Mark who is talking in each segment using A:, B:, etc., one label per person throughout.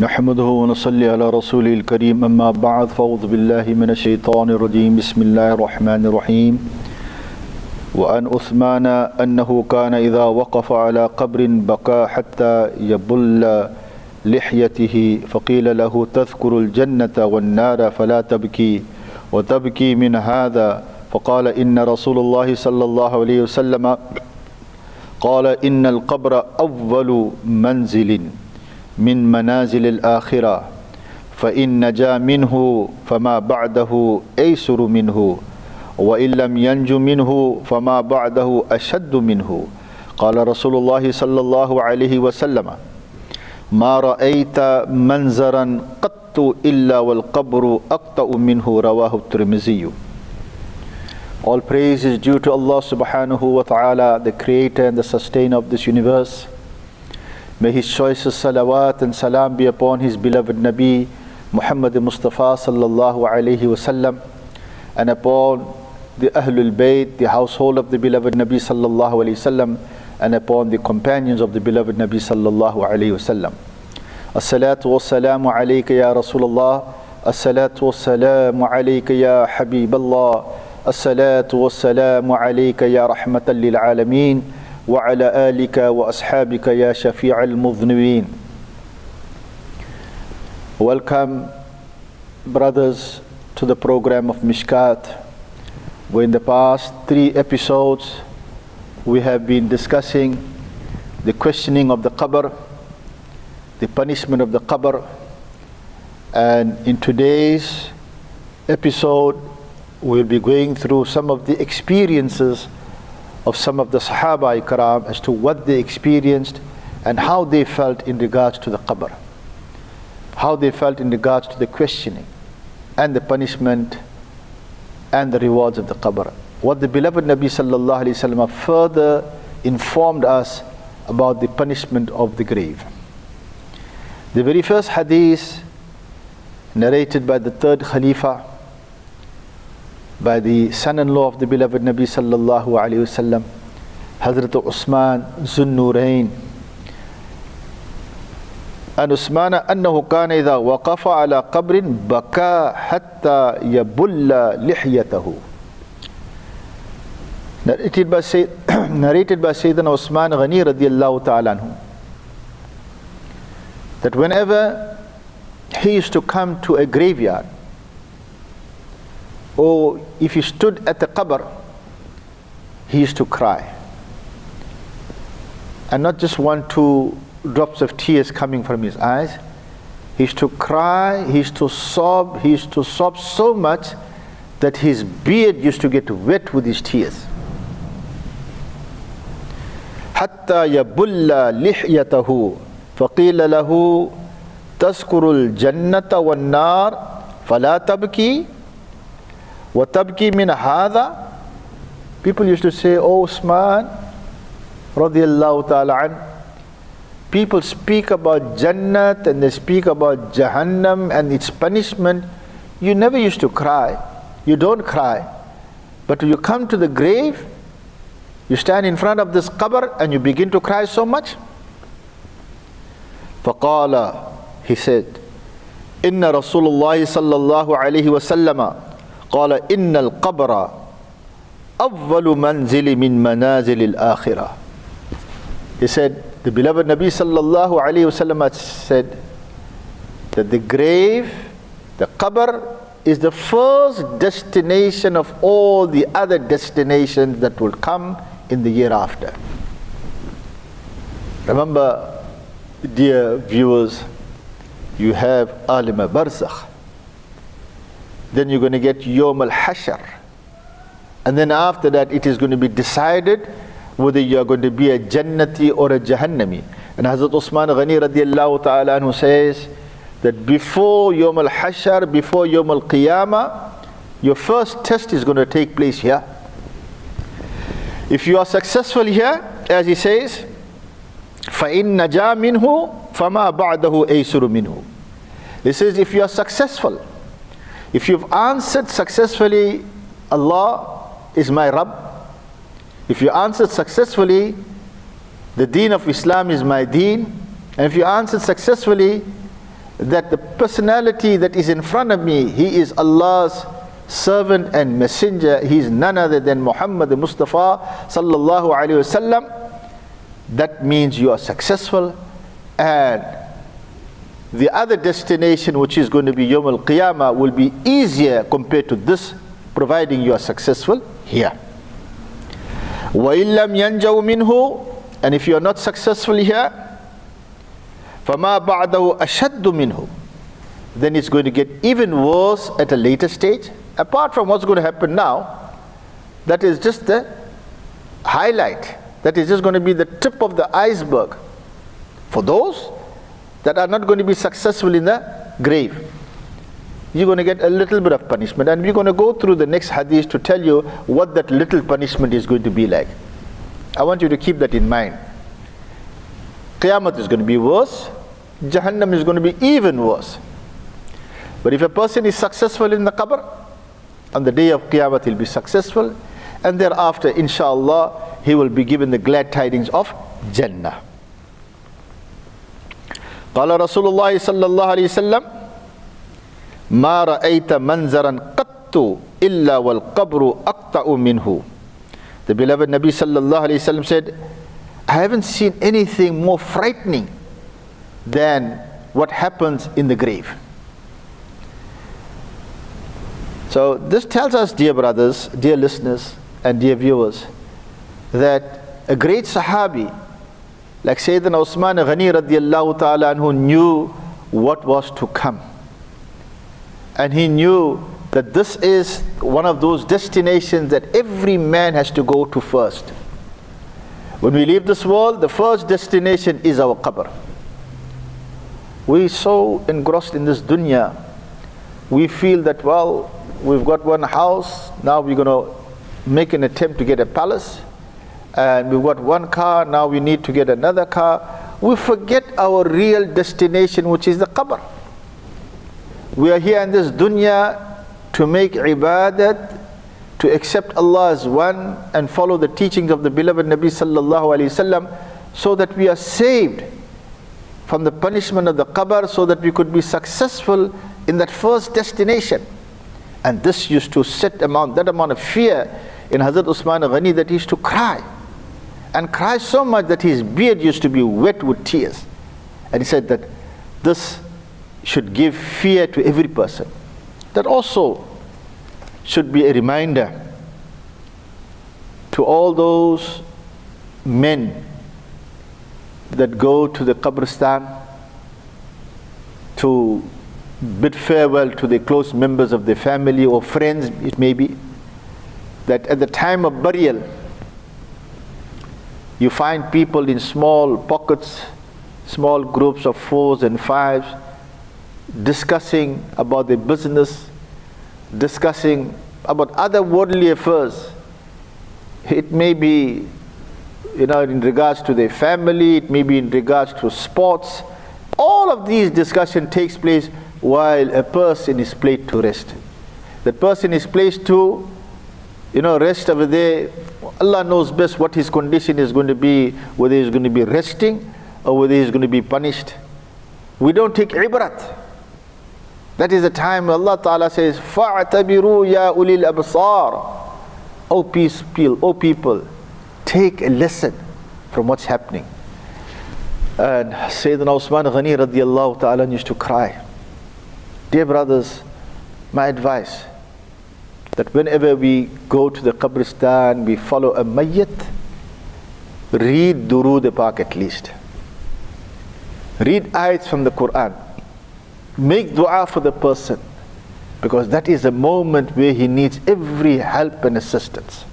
A: نحمده ونصلي على رسوله الكريم أما بعد فأعوذ بالله من الشيطان الرجيم بسم الله الرحمن الرحيم وعن عثمان أنه كان إذا وقف على قبر بكى حتى يبل لحيته فقيل له تذكر الجنة والنار فلا تبكي وتبكي من هذا فقال إن رسول الله صلى الله عليه وسلم قال إن القبر أول منزل من منازل الآخرة فإن نجا منه فما بعده أيسر منه وإن لم ينج منه فما بعده أشد منه قال رسول الله صلى الله عليه وسلم ما رأيت منظرا قط إلا والقبر أقطع منه رواه الترمذي. All praise is due to Allah subhanahu wa ta'ala, the creator and the sustainer of this universe. May his choicest salawat and salam be upon his beloved Nabi Muhammad Mustafa sallallahu alayhi wasallam, and upon the Ahlul Bayt, the household of the beloved Nabi sallallahu alayhi wasallam, and upon the companions of the beloved Nabi sallallahu alayhi wasallam. As-salatu was-salamu alayka ya Rasulullah, as-salatu was-salamu alayka ya Habiballah, as-salatu was-salamu alayka ya rahmatan lil alameen, wa ala alika wa ashabika ya shafi' al-mudhnibin. Welcome, brothers, to the program of Miskaath, where in the past 3 episodes we have been discussing the questioning of the qabr, the punishment of the qabr, and in today's episode we'll be going through some of the experiences of some of the Sahaba Ikram as to what they experienced and how they felt in regards to the qabr, how they felt in regards to the questioning and the punishment and the rewards of the qabr. What the beloved Nabi sallallahu alaihi wasallam further informed us about the punishment of the grave. The very first hadith narrated by the 3rd Khalifa, by the son-in-law of the beloved Nabi sallallahu alaihi wasallam, Hazrat Usman Zunnurain. أن عثمان أنه كان إذا وقف على قبر بكى حتى يبل لحيته. Narrated by Sayyidina Usman Ghani radiyallahu ta'ala anhu, that whenever he used to come to a graveyard, or if he stood at the qabr, he used to cry, and not just 1-2 drops of tears coming from his eyes. He used to cry, he used to sob so much that his beard used to get wet with his tears. حتى يبل لحيته فقيل له تذكر الجنة والنار فلا تبكي وتبكي من هذا. People used to say, "Oh Usman radiyallahu ta'ala an, people speak about Jannat and they speak about Jahannam and its punishment. You never used to cry. You don't cry. But when you come to the grave, you stand in front of this qabr and you begin to cry so much." فقال, he said, إن رسول الله صلى الله عليه وسلم قال إن القبر أول منزل من منازل الآخرة. He said, the beloved Nabi sallallahu alayhi wasallam said that the grave, the qabr, is the first destination of all the other destinations that will come in the year after. Remember, dear viewers, you have Alim Barzakh, then you're going to get Yawm al-Hashr, and then after that it is going to be decided whether you are going to be a Jannati or a Jahannami. And Hazrat Usman Ghani radiyallahu ta'ala anhu says that before Yawm al-Hashr, before Yawm al-Qiyamah, your first test is going to take place here. If you are successful here, as he says, فَإِن نَجَا مِنْهُ فَمَا بَعْدَهُ أَيْسُرُ مِنْهُ. He says, if you are successful, if you've answered successfully, Allah is my Rabb, if you answered successfully, the Deen of Islam is my Deen, and if you answered successfully, that the personality that is in front of me, he is Allah's servant and messenger, he is none other than Muhammad Mustafa sallallahu alaihi wasallam, that means you are successful. And the other destination, which is going to be Yawm al-Qiyamah, will be easier compared to this, providing you are successful here. وَإِن لَمْ يَنْجَوْا مِنْهُ, and if you are not successful here, فَمَا بَعْدَهُ أَشَدُّ مِنْهُ, then it's going to get even worse at a later stage. Apart from what's going to happen now, that is just the highlight. That is just going to be the tip of the iceberg for those that are not going to be successful in the grave. You're going to get a little bit of punishment, and we're going to go through the next hadith to tell you what that little punishment is going to be like. I want you to keep that in mind. Qiyamah is going to be worse. Jahannam is going to be even worse. But if a person is successful in the qabr, on the day of Qiyamah he'll be successful, and thereafter inshallah he will be given the glad tidings of Jannah. قال رسول الله صلى الله عليه وسلم ما رأيت منظرا قط إلا والقبر أقطع منه. The beloved Nabi sallallahu alayhi wasallam said, I haven't seen anything more frightening than what happens in the grave. So this tells us, dear brothers, dear listeners and dear viewers, that a great Sahabi like Sayyidina Usman Ghani radiyallahu ta'ala anhu knew what was to come. And he knew that this is one of those destinations that every man has to go to first. When we leave this world, the first destination is our qabr. We're so engrossed in this dunya, we feel that, well, we've got one house, now we're going to make an attempt to get a palace, and we've got one car, now we need to get another car. We forget our real destination, which is the qabr. We are here in this dunya to make ibadat, to accept Allah as one and follow the teachings of the beloved Nabi sallallahu alayhi wasallam, so that we are saved from the punishment of the qabr, so that we could be successful in that first destination. And this used to set that amount of fear in Hazrat Usman Ghani, that he used to cry, and cry so much that his beard used to be wet with tears. And he said that this should give fear to every person. That also should be a reminder to all those men that go to the qabristan to bid farewell to the close members of their family or friends, it may be, that at the time of burial you find people in small pockets, small groups of 4s and 5s, discussing about their business, discussing about other worldly affairs. It may be, in regards to their family, it may be in regards to sports. All of these discussion takes place while a person is placed to rest. The person is placed to, rest over there. Allah knows best what his condition is going to be, whether he's going to be resting or whether he's going to be punished. We don't take ibrat. That is the time Allah Ta'ala says, فَاعْتَبِرُوا يَا أُولِي الْأَبْصَارِ. O people, take a lesson from what's happening. And Sayyidina Usman Ghani radiyallahu ta'ala used to cry. Dear brothers, my advice, that whenever we go to the qabristan, we follow a mayyit, read Durood Pak at least. Read ayats from the Quran. Make dua for the person, because that is a moment where he needs every help and assistance.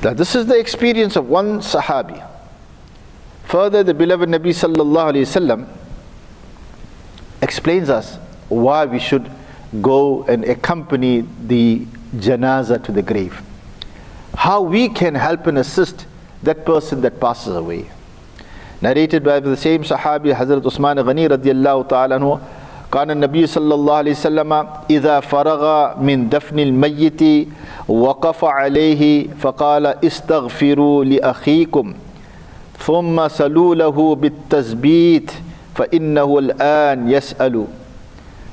A: Now this is the experience of one Sahabi. Further, the beloved Nabi sallallahu alayhi wasallam explains us why we should go and accompany the janazah to the grave. How we can help and assist that person that passes away. Narrated by the same Sahabi, Hazrat Usman Ghani radiyallahu ta'ala anhu, كان النبي صلى الله عليه وسلم إذا فرغ من دفن الميت وقف عليه فقال استغفروا لأخيكم ثم سلوا له بالتثبيت فَإِنَّهُ الْآنْ يَسْأَلُ.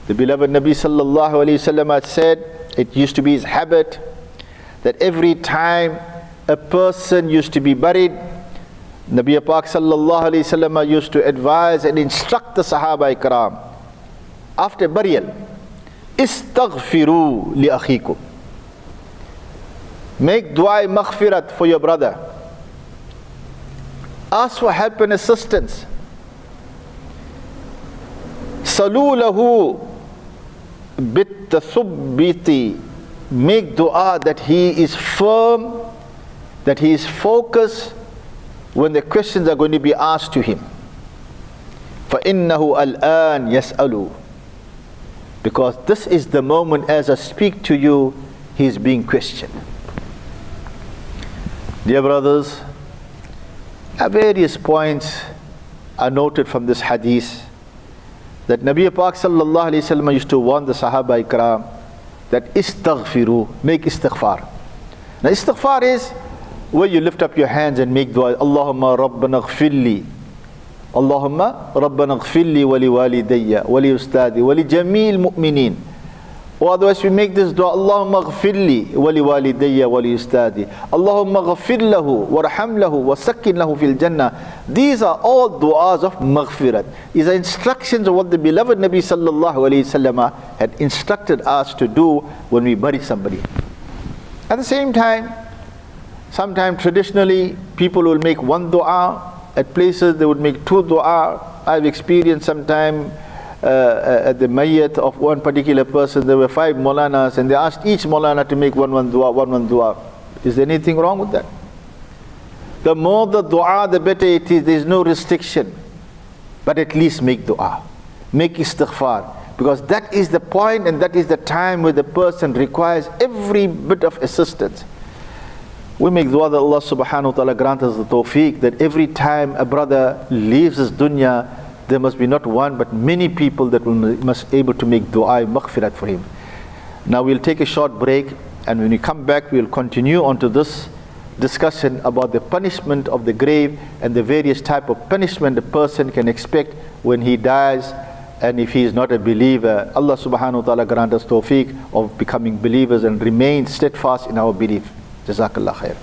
A: The beloved Nabi sallallahu alayhi wasallam had said, it used to be his habit, that every time a person used to be buried, Nabi Pak sallallahu alayhi wasallam used to advise and instruct the Sahaba Ikram, after burial, istaghfiru li akhikum. Make dua maghfirat for your brother. Ask for help and assistance. Salu lahu bit tathubbiti. Make dua that he is firm, that he is focused when the questions are going to be asked to him. فَإِنَّهُ الْآنْ يَسْأَلُ. Because this is the moment, as I speak to you, he is being questioned. Dear brothers, at various points are noted from this hadith that Nabi Pak sallallahu alayhi wasallam used to warn the Sahaba Ikram that istaghfiru, make istighfar. Now istighfar is where you lift up your hands and make dua. Allahumma rabbana ghfirli, Allahumma rabbana ghfirli wa li walidayya wa li ustadi wa li jamil mu'minin. Or otherwise we make this dua, Allahumma ghfirli wa li walidayya wa li ustadi, Allahumma ghfir lahu warham lahu wa sakkin lahu fil jannah. These are all du'as of maghfirat. These are instructions of what the beloved Nabi sallallahu alayhi wasallam had instructed us to do when we bury somebody. At the same time, sometimes traditionally people will make one dua. At places they would make two dua. I've experienced sometime at the mayyat of one particular person, there were 5 Maulanas, and they asked each Maulana to make one dua. Is there anything wrong with that? The more the dua, the better it is. There is no restriction. But at least make dua. Make istighfar. Because that is the point and that is the time where the person requires every bit of assistance. We make dua that Allah subhanahu wa ta'ala grant us the tawfiq that every time a brother leaves this dunya, there must be not one but many people that must able to make dua maghfirat for him. Now we'll take a short break, and when we come back we'll continue on to this discussion about the punishment of the grave and the various type of punishment a person can expect when he dies, and if he is not a believer. Allah subhanahu wa ta'ala grant us tawfiq of becoming believers and remain steadfast in our belief. Jazakallah khair.